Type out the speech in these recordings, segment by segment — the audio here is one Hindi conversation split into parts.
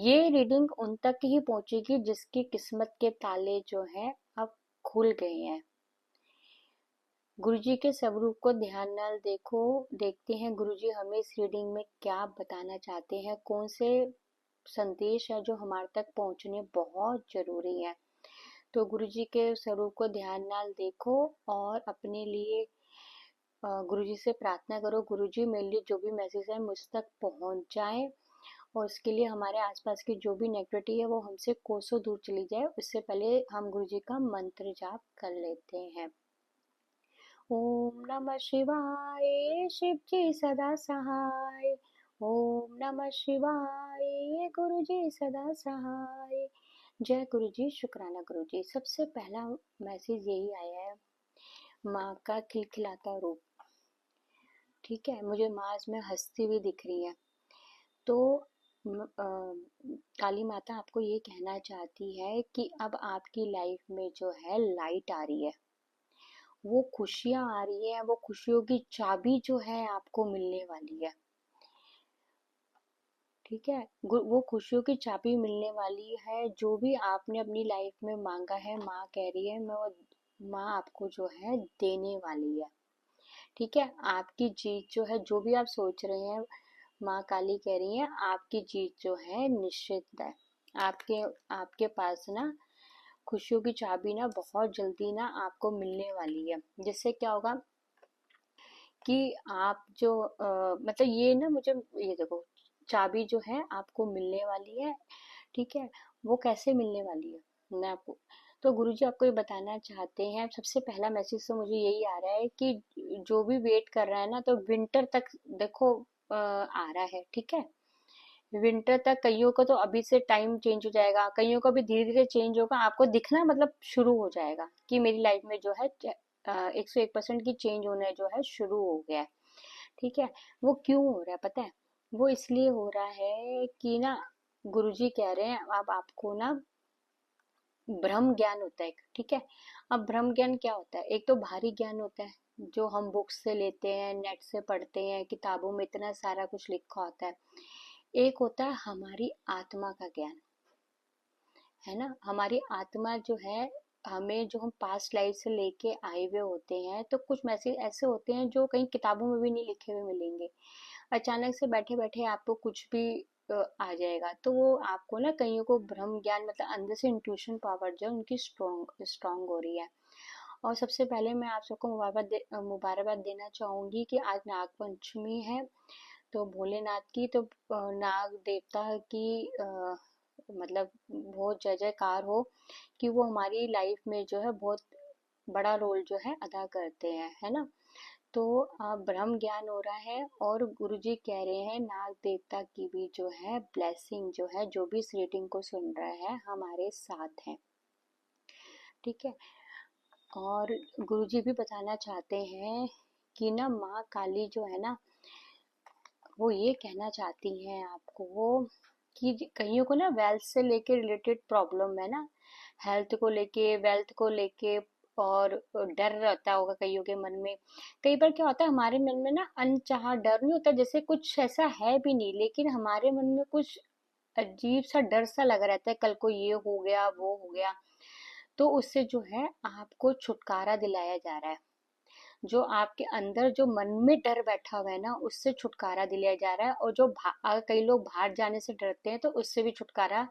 ये रीडिंग उन तक ही पहुंचेगी जिसकी किस्मत के ताले जो हैं अब खुल गए हैं। गुरुजी के स्वरूप को ध्यान नाल देखो। देखते हैं गुरुजी हमें इस रीडिंग में क्या बताना चाहते हैं, कौन से संदेश है जो हमारे तक पहुंचने बहुत जरूरी है। तो गुरुजी के स्वरूप को ध्यान नाल देखो और अपने लिए गुरुजी से प्रार्थना करो, गुरुजी मेरे लिए जो भी मैसेज है मुझ तक पहुंच जाए और उसके लिए हमारे आसपास की जो भी नेगेटिविटी है वो हमसे कोसों दूर चली जाए। उससे पहले हम गुरुजी का मंत्र जाप कर लेते हैं। ओम नमः शिवाय, शिव जी सदा सहाय। ओम नमः शिवाय, गुरु जी सदा सहाय। जय गुरु जी, शुक्राना गुरु जी। सबसे पहला मैसेज यही आया है, माँ का खिलखिलाता रूप। ठीक है, मुझे माँ इसमें हंसती हुई दिख रही है। तो काली माता आपको ये कहना चाहती है कि अब आपकी लाइफ में जो है लाइट आ रही है, वो खुशियां आ रही है, वो खुशियों की चाबी जो है आपको मिलने वाली है। ठीक है, वो खुशियों की चाबी मिलने वाली है। जो भी आपने अपनी लाइफ में मांगा है, माँ कह रही है मैं वो माँ आपको जो है देने वाली है। ठीक है, आपकी जीत जो है, जो भी आप सोच रहे हैं, माँ काली कह रही है आपकी जीत जो है निश्चित है। आपके आपके पास ना खुशियों की चाबी ना बहुत जल्दी ना आपको मिलने वाली है। जिससे क्या होगा कि आप जो मतलब ये ना मुझे ये देखो, चाबी जो है आपको मिलने वाली है। ठीक है, वो कैसे मिलने वाली है मैं आपको, तो गुरुजी आपको ये बताना चाहते हैं। सबसे पहला मैसेज तो मुझे यही आ रहा है कि जो भी वेट कर रहा है ना, तो विंटर तक देखो आ रहा है। ठीक है, विंटर तक कईयों को तो अभी से टाइम चेंज हो जाएगा, कईयों को भी धीरे धीरे चेंज होगा। आपको दिखना मतलब शुरू हो जाएगा कि मेरी लाइफ में जो है 101% की चेंज होना जो है शुरू हो गया है। ठीक है, वो क्यों हो रहा है पता है? वो इसलिए हो रहा है कि ना गुरुजी कह रहे हैं अब आपको ना ब्रह्म ज्ञान होता है। ठीक है, अब ब्रह्म ज्ञान क्या होता है? एक तो भारी ज्ञान होता है जो हम बुक्स से लेते हैं, नेट से पढ़ते हैं, किताबों में इतना सारा कुछ लिखा होता है। एक होता है हमारी आत्मा का ज्ञान, है ना। हमारी आत्मा जो है, हमें जो हम पास्ट लाइफ से लेके आए हुए होते हैं, तो कुछ मैसेज ऐसे होते हैं जो कहीं किताबों में भी नहीं लिखे हुए मिलेंगे। अचानक से बैठे बैठे आपको कुछ भी आ जाएगा। तो वो आपको ना कईयों को ब्रह्म ज्ञान मतलब अंदर से इंट्यूशन पावर जो है उनकी स्ट्रॉन्ग स्ट्रॉन्ग हो रही है। और सबसे पहले मैं आप सबको मुबारकबाद देना चाहूंगी कि आज नाग पंचमी है। तो भोलेनाथ की तो नाग देवता की मतलब बहुत जय जयकार हो कि वो हमारी लाइफ में जो है बहुत बड़ा रोल जो है अदा करते हैं, है ना। तो ब्रह्म ज्ञान हो रहा है और गुरुजी कह रहे हैं नाग देवता की भी जो है ब्लेसिंग जो है, जो भी इस रीडिंग को सुन रहा है हमारे साथ है। ठीक है, और गुरुजी भी बताना चाहते हैं कि ना माँ काली जो है ना, वो ये कहना चाहती हैं आपको कि कईयों को ना वेल्थ से लेके रिलेटेड प्रॉब्लम है ना, हेल्थ को लेके, वेल्थ को लेके, और डर रहता होगा कईयों के मन में। कई बार क्या होता है हमारे मन में ना अनचाहा डर नहीं होता, जैसे कुछ ऐसा है भी नहीं, लेकिन हमारे मन में कुछ अजीब सा डर सा लगा रहता है, कल को ये हो गया वो हो गया। तो उससे जो है आपको छुटकारा दिलाया जा रहा है। जो आपके अंदर जो मन में डर बैठा हुआ है ना, उससे छुटकारा दिलाया जा रहा है। और जो अगर कई लोग बाहर जाने से डरते हैं तो उससे भी छुटकारा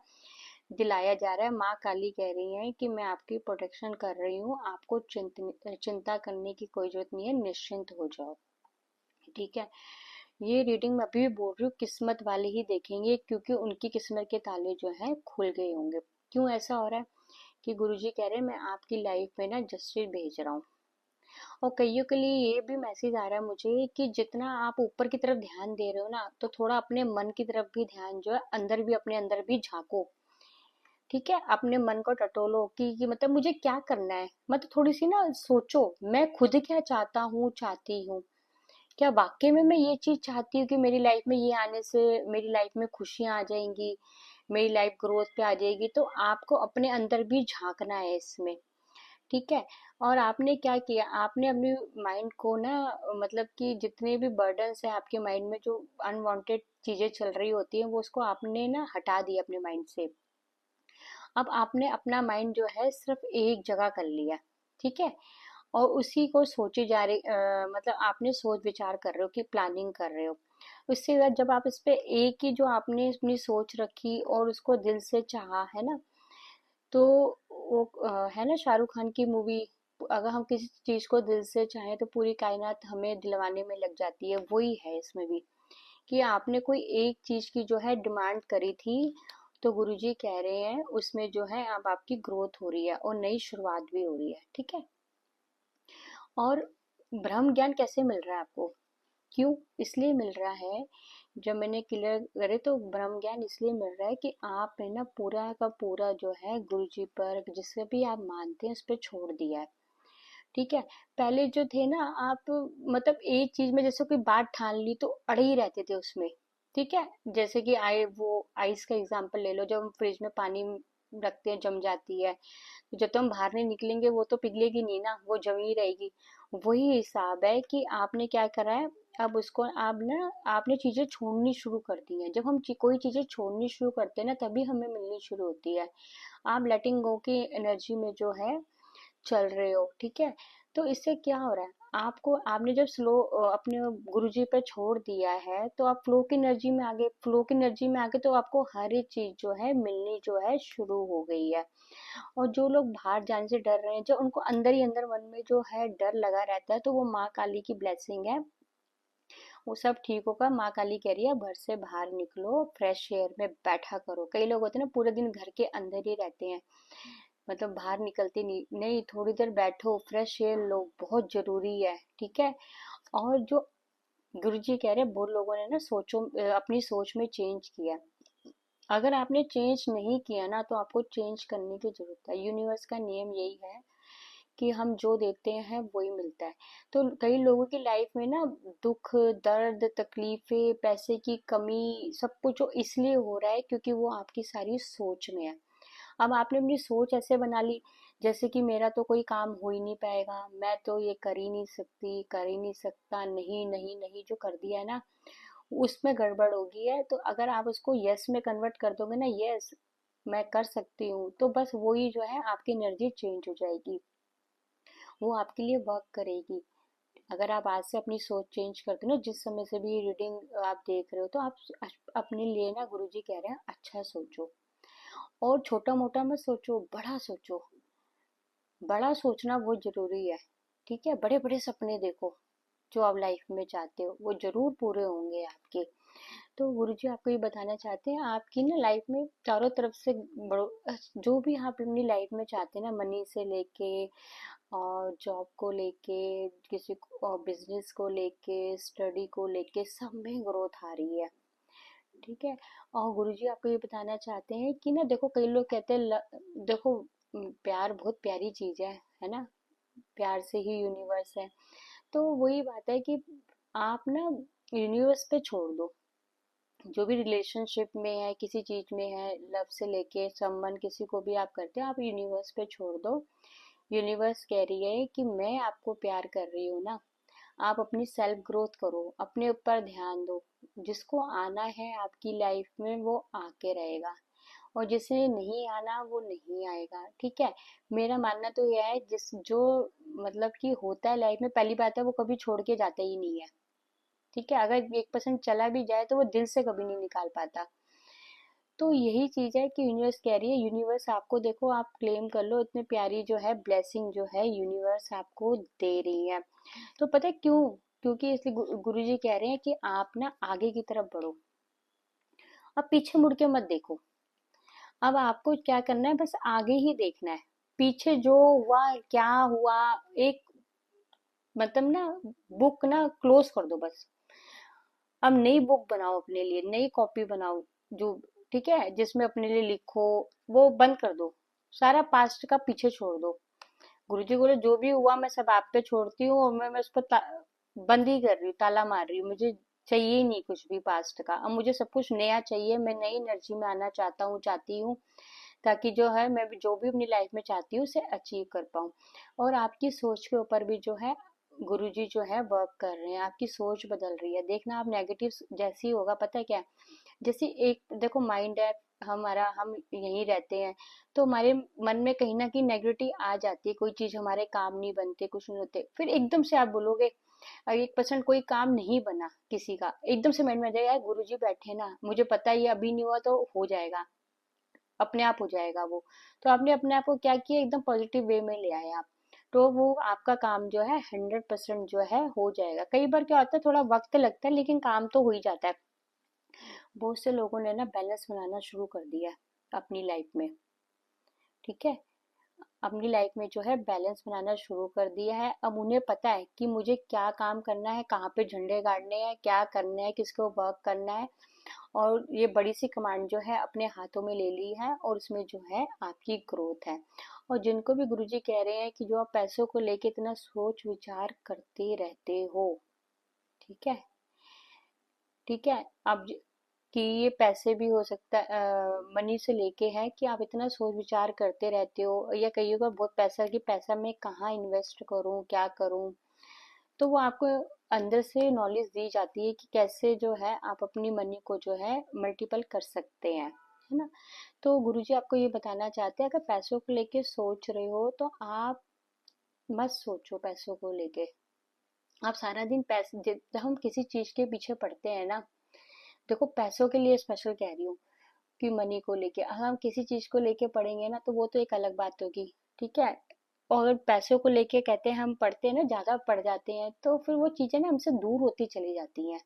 दिलाया जा रहा है। माँ काली कह रही हैं कि मैं आपकी प्रोटेक्शन कर रही हूँ, आपको चिंता करने की कोई जरूरत नहीं है, निश्चिंत हो जाओ। ठीक है, ये रीडिंग मैं अभी भी बोल रही हूँ, किस्मत वाले ही देखेंगे क्योंकि उनकी किस्मत के ताले जो है खुल गए होंगे। क्यों ऐसा हो रहा है कि गुरुजी कह रहे हैं मैं आपकी लाइफ में ना जस्टिस भेज रहा हूँ। और कईयों के लिए ये भी मैसेज आ रहा है मुझे कि जितना आप ऊपर की तरफ ध्यान दे रहे हो ना, तो थोड़ा अपने मन की तरफ भी ध्यान जो है अंदर भी, अपने अंदर भी झांको। ठीक है, अपने मन को टटोलो कि मतलब मुझे क्या करना है, मतलब थोड़ी सी ना सोचो मैं खुद क्या चाहता हूँ, चाहती हूँ। क्या वाकई में मैं ये चीज चाहती हूँ कि मेरी लाइफ में ये आने से मेरी लाइफ में खुशियां आ जाएंगी, मेरी लाइफ ग्रोथ पे आ जाएगी। तो आपको अपने अंदर भी झांकना है इसमें। ठीक है। और आपने क्या किया, आपने अपने माइंड को ना, मतलब कि जितने भी बर्डन्स है आपके माइंड में, जो अनवांटेड चीजें चल रही होती हैं, वो उसको आपने ना हटा दिया अपने माइंड से। अब आपने अपना माइंड जो है सिर्फ एक जगह कर लिया, ठीक है। और उसी को सोचे जा रहे, मतलब आपने सोच विचार कर रहे हो कि प्लानिंग कर रहे हो। उसके बाद जब आप इस पे एक ही जो आपने अपनी सोच रखी और उसको दिल से चाहा है ना, तो वो है ना शाहरुख खान की मूवी, अगर हम किसी चीज को दिल से चाहें तो पूरी कायनात हमें दिलवाने में लग जाती है, वही है इसमें भी। कि आपने कोई एक चीज की जो है डिमांड करी थी, तो गुरुजी कह रहे हैं उसमें जो है अब आपकी ग्रोथ हो रही है और नई शुरुआत भी हो रही है, ठीक है। और ब्रह्म ज्ञान कैसे मिल रहा है आपको, क्यों, इसलिए मिल रहा है, जब मैंने क्लियर करे तो ब्रह्म ज्ञान इसलिए मिल रहा है कि आपने ना पूरा का पूरा जो है गुरुजी पर, जिससे भी आप मानते हैं, उस पर छोड़ दिया है, ठीक है। पहले जो थे ना आप, मतलब एक चीज में जैसे कोई बात ठान ली तो अड़े ही रहते थे उसमें, ठीक है। जैसे कि वो आइस का एग्जांपल ले लो, जब हम फ्रिज में पानी रखते हैं जम जाती है, तो जब तक हम बाहर नहीं निकलेंगे वो तो पिघलेगी नहीं ना, वो जमी रहेगी। वही हिसाब है कि आपने क्या करा है, अब उसको आप ना, आपने चीजें छोड़नी शुरू कर दी हैं। जब हम कोई चीजें छोड़नी शुरू करते हैं ना, तभी हमें मिलनी शुरू होती है। आप लेटिंग गो की एनर्जी में जो है चल रहे हो, ठीक है। तो इससे क्या हो रहा है, आपको, आपने जब स्लो अपने गुरुजी पे छोड़ दिया है, तो आप फ्लो की एनर्जी में आगे, फ्लो की एनर्जी में आगे, तो आपको हर एक चीज जो है मिलनी जो है शुरू हो गई है। और जो लोग बाहर जाने से डर रहे हैं, जो उनको अंदर ही अंदर मन में जो है डर लगा रहता है, तो वो माँ काली की ब्लेसिंग है, वो सब ठीक होगा। माँ काली कह रही है घर से बाहर निकलो, फ्रेश एयर में बैठा करो। कई लोग होते हैं ना पूरे दिन घर के अंदर ही रहते हैं, मतलब बाहर निकलते नहीं, नहीं थोड़ी देर बैठो, फ्रेश एयर लो, बहुत जरूरी है, ठीक है। और जो गुरुजी कह रहे हैं, बहुत लोगों ने ना सोचो, अपनी सोच में चेंज किया। अगर आपने चेंज नहीं किया ना, तो आपको चेंज करने की जरूरत है। यूनिवर्स का नियम यही है कि हम जो देते हैं वही मिलता है। तो कई लोगों की लाइफ में ना दुख, दर्द, तकलीफें, पैसे की कमी, सब कुछ जो इसलिए हो रहा है क्योंकि वो आपकी सारी सोच में है। अब आपने अपनी सोच ऐसे बना ली, जैसे कि मेरा तो कोई काम हो ही नहीं पाएगा, मैं तो ये कर ही नहीं सकती, कर ही नहीं सकता, नहीं नहीं नहीं, जो कर दिया है ना, उसमें गड़बड़ हो गई है। तो अगर आप उसको यस में कन्वर्ट कर दोगे ना, यस मैं कर सकती हूँ, तो बस वही जो है आपकी एनर्जी चेंज हो जाएगी, वो आपके लिए वर्क करेगी। अगर आप आज से अपनी सोच चेंज करते हो ना, जिस समय से भी रीडिंग आप देख रहे हो, तो आप अपने लिए ना, गुरुजी कह रहे हैं अच्छा सोचो। और छोटा मोटा मत सोचो, बड़ा सोचो। बड़ा सोचना बहुत जरूरी है, ठीक है। बड़े बड़े सपने देखो, जो आप लाइफ में चाहते हो वो जरूर पूरे होंगे आपके। तो गुरुजी आपको ये बताना चाहते हैं, आपकी ना लाइफ में चारों तरफ से बड़ो, जो भी आप अपनी लाइफ में चाहते हैं ना, मनी से लेके और जॉब को लेके, किसी को बिजनेस को लेके, स्टडी को लेके, सब में ग्रोथ आ रही है, ठीक है। और गुरुजी आपको ये बताना चाहते हैं कि ना, देखो कई लोग कहते हैं देखो, प्यार बहुत प्यारी चीज है ना, प्यार से ही यूनिवर्स है। तो वही बात है कि आप ना यूनिवर्स पे छोड़ दो, जो भी रिलेशनशिप में है, किसी चीज में है, लव से लेके संबंध, किसी को भी आप करते हो, आप यूनिवर्स पे छोड़ दो। यूनिवर्स कह रही है कि मैं आपको प्यार कर रही हूँ ना, आप अपनी सेल्फ ग्रोथ करो, अपने ऊपर ध्यान दो। जिसको आना है आपकी लाइफ में वो आके रहेगा, और जिसे नहीं आना वो नहीं आएगा, ठीक है। मेरा मानना तो यह है, जिस जो मतलब कि होता है लाइफ में, पहली बात है वो कभी छोड़ के जाता ही नहीं है, ठीक है। अगर 1% चला भी जाए तो वो दिल से कभी नहीं निकाल पाता। तो यही चीज है कि यूनिवर्स कह रही है, यूनिवर्स आपको, देखो आप क्लेम कर लो, इतनी प्यारी जो है ब्लेसिंग जो है यूनिवर्स आपको दे रही है। तो पता है क्यों, क्योंकि इसलिए गुरुजी कह रहे हैं कि आप ना आगे की तरफ बढ़ो, अब पीछे मुड़ के मत देखो। अब आपको क्या करना है, बस आगे ही देखना है, पीछे जो हुआ क्या हुआ, एक मतलब ना, बुक ना क्लोज कर दो बस। अब नई बुक बनाओ अपने लिए, नई कॉपी बनाओ, जो, ठीक है, जिसमें अपने लिए लिखो, वो बंद कर दो, सारा पास्ट का पीछे छोड़ दो। गुरुजी बोले जो भी हुआ मैं सब आप पे छोड़ती हूँ, और मैं उस पर बंद ही कर रही हूँ, ताला मार रही हूँ, मुझे चाहिए ही नहीं कुछ भी पास्ट का, अब मुझे सब कुछ नया चाहिए, मैं नई एनर्जी में आना चाहता हूँ, चाहती हूँ। ताकि जो है मैं भी जो भी अपनी लाइफ में चाहती हूँ उसे अचीव कर पाऊँ। और आपकी सोच के ऊपर भी जो है गुरुजी जो है वर्क कर रहे हैं, आपकी सोच बदल रही है। देखना आप नेगेटिव जैसे ही होगा, पता है क्या, जैसे एक देखो माइंड है हमारा, हम यहीं रहते हैं तो हमारे मन में कहीं ना कहीं नेगेटिविटी आ जाती है, कोई चीज हमारे काम नहीं बनते, कुछ नहीं होते, फिर एकदम से आप बोलोगे 1% कोई काम नहीं बना किसी का, एकदम से माइंड में आ जाएगा यार गुरुजी बैठे ना, मुझे पता है ये अभी नहीं हुआ तो हो जाएगा, अपने आप हो जाएगा वो। तो आपने अपने आप को क्या किया, एकदम पॉजिटिव वे में ले आए आप, तो वो आपका काम जो है 100% जो है हो जाएगा। कई बार क्या होता है थोड़ा वक्त लगता है लेकिन काम तो हो ही जाता है। बहुत से लोगों ने ना बैलेंस बनाना शुरू कर दिया है अपनी लाइफ में, ठीक है, अपनी लाइफ में जो है बैलेंस बनाना शुरू कर दिया है। अब उन्हें पता है कि मुझे क्या काम करना है, कहाँ पे झंडे गाड़ने हैं, क्या करना है, किसको वर्क करना है, और ये बड़ी सी कमांड जो है अपने हाथों में ले ली है, और उसमें जो है आपकी ग्रोथ है। और जिनको भी गुरुजी कह रहे हैं कि जो आप पैसों को लेके इतना सोच विचार करते रहते हो, ठीक है, ठीक है, अब कि ये पैसे भी हो सकता है, मनी से लेके है कि आप इतना सोच विचार करते रहते हो, या कईयों का बहुत पैसा है कि पैसा मैं कहाँ इन्वेस्ट करूँ, क्या करूँ, तो वो आपको अंदर से नॉलेज दी जाती है कि कैसे जो है आप अपनी मनी को जो है मल्टीपल कर सकते हैं, है ना। तो गुरुजी आपको ये बताना चाहते हैं, अगर पैसों को लेके सोच रहे हो तो आप मत सोचो पैसों को लेके। आप सारा दिन पैसे जब हम किसी चीज के पीछे पड़ते हैं ना, देखो पैसों के लिए स्पेशल कह रही हूँ कि मनी को लेके अगर हम किसी चीज को लेके पढ़ेंगे ना तो वो तो एक अलग बात होगी, ठीक है। और अगर पैसों को लेके कहते हैं हम पढ़ते हैं ना, ज्यादा पढ़ जाते हैं तो फिर वो चीजें ना हमसे दूर होती चली जाती हैं।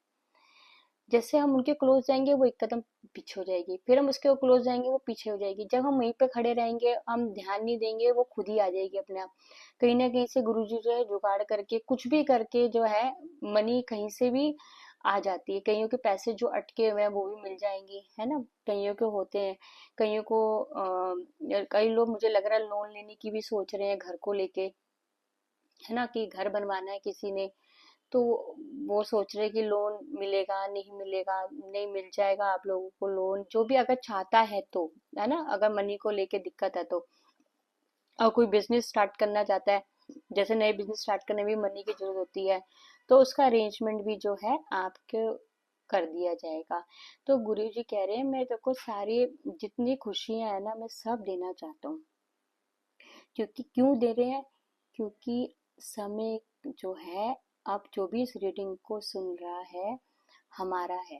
जैसे हम उनके क्लोज जाएंगे वो एक कदम पीछे हो जाएगी, फिर हम उसके क्लोज जाएंगे वो पीछे हो जाएगी, जब हम वहीं पे खड़े रहेंगे हम ध्यान नहीं देंगे वो खुद ही आ जाएगी अपने आप। कहीं ना कहीं से गुरुजी जो है जुगाड़ करके कुछ भी करके जो है मनी कहीं से भी आ जाती है। कईयों के पैसे जो अटके हुए हैं वो भी मिल जाएंगे, है ना, कईयों के होते हैं। कईयों को कई लोग मुझे लग रहा है लोन लेने की भी सोच रहे हैं घर को लेके, है ना, कि घर बनवाना है किसी ने, तो वो सोच रहे कि लोन मिलेगा नहीं मिलेगा, नहीं मिल जाएगा आप लोगों को लोन, जो भी अगर चाहता है तो, है ना, अगर मनी को लेके दिक्कत है तो। और कोई बिजनेस स्टार्ट करना चाहता है, जैसे नए बिजनेस स्टार्ट करने में मनी की जरूरत होती है, तो उसका अरेंजमेंट भी जो है आपके कर दिया जाएगा। तो गुरु जी कह रहे हैं मैं देखो सारी जितनी खुशियां है ना मैं सब देना चाहता हूँ, क्योंकि क्यों दे रहे हैं, क्योंकि समय जो है, अब जो भी इस रीडिंग को सुन रहा है हमारा है,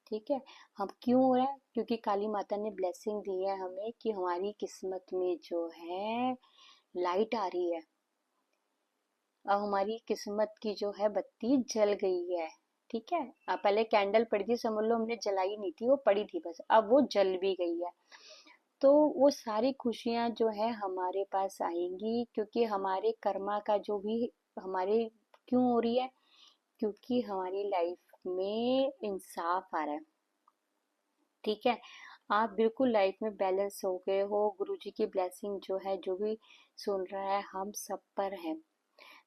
ठीक है। हम क्यों हो रहा है, क्योंकि काली माता ने ब्लेसिंग दी है हमें कि हमारी किस्मत में जो है लाइट आ रही है। अब हमारी किस्मत की जो है बत्ती जल गई है, ठीक है। अब पहले कैंडल पड़ी थी, समझ लो हमने जलाई नहीं थी, वो पड़ी थी बस, अब वो जल भी गई है। तो वो सारी खुशियां जो है हमारे पास आएंगी, क्योंकि हमारे कर्मा का जो भी हमारे क्यों हो रही है, क्योंकि हमारी लाइफ में इंसाफ आ रहा है, ठीक है। आप बिल्कुल लाइफ में बैलेंस हो गए हो, गुरुजी की ब्लेसिंग जो है जो भी सुन रहा है हम सब पर है।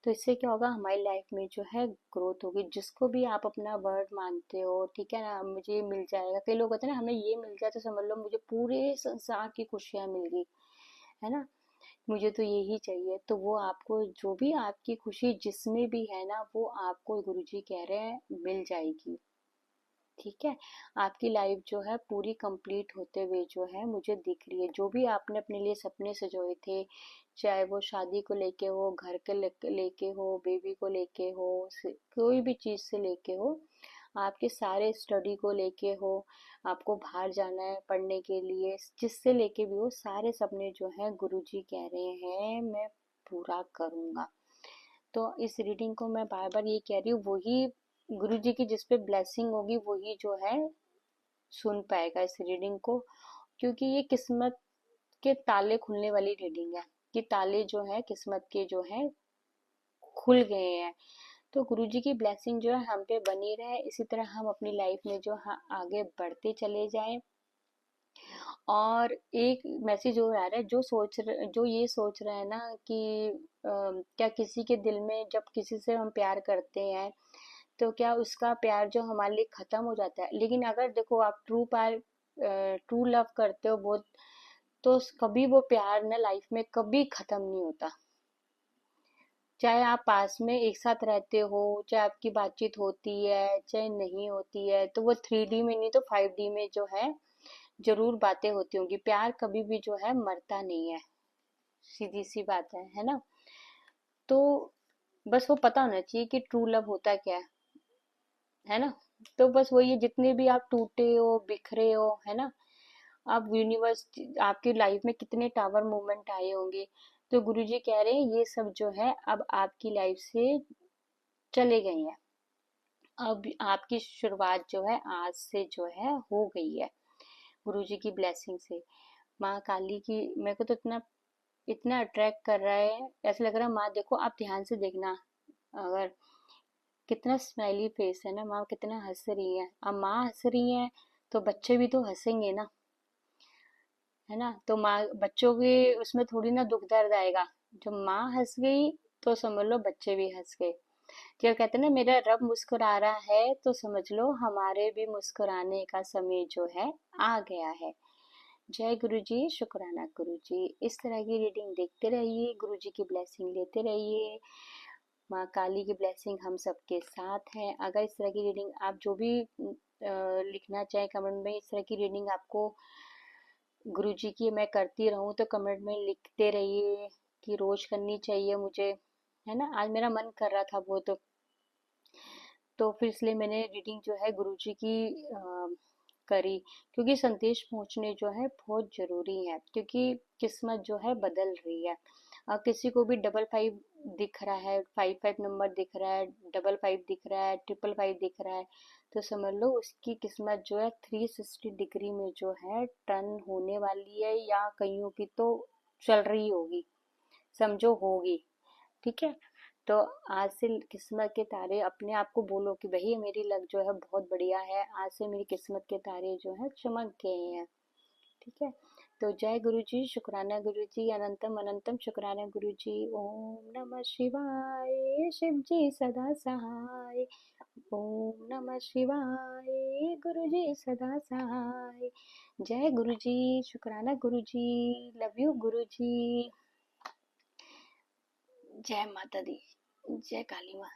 तो इससे क्या होगा, हमारी लाइफ में जो है ग्रोथ होगी। जिसको भी आप अपना वर्ड मानते हो, ठीक है ना, मुझे ये मिल जाएगा, कई लोग होते हैं ना हमें ये मिल जाए तो समझ लो मुझे पूरे संसार की खुशियां मिल गई, है ना, मुझे तो यही चाहिए। तो वो आपको जो भी आपकी खुशी जिसमें भी है ना वो आपको गुरुजी कह रहे हैं मिल जाएगी, ठीक है। आपकी लाइफ जो है पूरी कंप्लीट होते हुए जो है मुझे दिख रही है। जो भी आपने अपने लिए सपने सजोए थे, चाहे वो शादी को लेके हो, घर के लेके हो, बेबी को लेके हो, कोई भी चीज से लेके हो, आपके सारे स्टडी को लेके हो, आपको बाहर जाना है पढ़ने के लिए, जिससे लेके भी हो, सारे सपने जो है गुरुजी कह रहे हैं मैं पूरा करूंगा। तो इस रीडिंग को मैं बार बार ये कह रही हूँ, वही गुरु जी की जिस पे ब्लेसिंग होगी वही जो है सुन पाएगा इस रीडिंग को, क्योंकि ये किस्मत के ताले खुलने वाली रीडिंग है, कि ताले जो है किस्मत के जो है खुल गए हैं। तो गुरु जी की ब्लेसिंग जो है हम पे बनी रहे, इसी तरह हम अपनी लाइफ में जो है आगे बढ़ते चले जाएं। और एक मैसेज और आ रहा है, जो ये सोच रहे हैं ना कि क्या किसी के दिल में जब किसी से हम प्यार करते हैं तो क्या उसका प्यार जो हमारे लिए खत्म हो जाता है, लेकिन अगर देखो आप ट्रू लव करते हो बहुत, तो कभी वो प्यार ना लाइफ में कभी खत्म नहीं होता। चाहे आप पास में एक साथ रहते हो, चाहे आपकी बातचीत होती है चाहे नहीं होती है, तो वो 3D में नहीं तो 5D में जो है जरूर बातें होती होंगी। प्यार कभी भी जो है मरता नहीं है, सीधी सी बात है ना। तो बस वो पता होना चाहिए कि ट्रू लव होता क्या है ना। तो बस वही है, जितने भी आप टूटे हो बिखरे हो, है ना, आप यूनिवर्स, आपकी लाइफ में कितने टावर मोमेंट आए होंगे, तो गुरुजी कह रहे हैं ये सब जो है अब आपकी लाइफ से चले गए हैं। अब आपकी शुरुआत जो है आज से जो है हो गई है, गुरुजी की ब्लेसिंग से। माँ काली की मेरे को तो इतना इतना अट्रैक्ट कर रहा है, ऐसा लग रहा है माँ देखो, आप ध्यान से देखना, अगर कितना स्माइली फेस है ना, माँ कितना हंस रही है। अब माँ हंस रही है तो बच्चे भी तो हंसेंगे ना, है ना। तो माँ बच्चों के उसमें थोड़ी ना दुख दर्द आएगा, जब माँ हंस गई तो समझ लो बच्चे भी हंस गए। जब कहते हैं ना मेरा रब मुस्कुरा रहा है, तो समझ लो हमारे भी मुस्कुराने का समय जो है आ गया है। जय गुरु जी, शुक्राना गुरु जी। इस तरह की रीडिंग देखते रहिए, गुरु जी की ब्लेसिंग लेते रहिए। माँ काली की ब्लेसिंग हम सबके साथ है। अगर इस तरह की रीडिंग आप जो भी लिखना चाहें कमेंट में, इस तरह की रीडिंग आपको गुरु जी की मैं करती रहूं, तो कमेंट में लिखते रहिए कि रोज करनी चाहिए मुझे, है ना। आज मेरा मन कर रहा था वो, तो फिर इसलिए मैंने रीडिंग जो है गुरुजी की करी, क्योंकि संदेश पहुंचने जो है बहुत जरूरी है, क्योंकि किस्मत जो है बदल रही है। किसी को भी 55 दिख रहा है, 55 नंबर दिख रहा है, 55 दिख रहा है, 555 दिख रहा है, तो समझ लो उसकी किस्मत जो है 360 डिग्री में जो है टर्न होने वाली है, या कईयों की तो चल रही होगी, समझो होगी। ठीक है। तो आज से किस्मत के तारे अपने आप को बोलो कि भाई मेरी लक जो है बहुत बढ़िया है, आज से मेरी किस्मत के तारे जो है चमक गए हैं। ठीक है। तो जय गुरु जी, शुक्राना गुरु जी, अनंतम अनंतम शुक्राना गुरु जी। ओम नमः शिवाय, शिव जी सदा सहाय। ओम नमः शिवाय, गुरु जी सदा सहाय। जय गुरु जी, शुक्राना गुरु जी, लव यू गुरु जी। जय माता दी, जय काली माँ।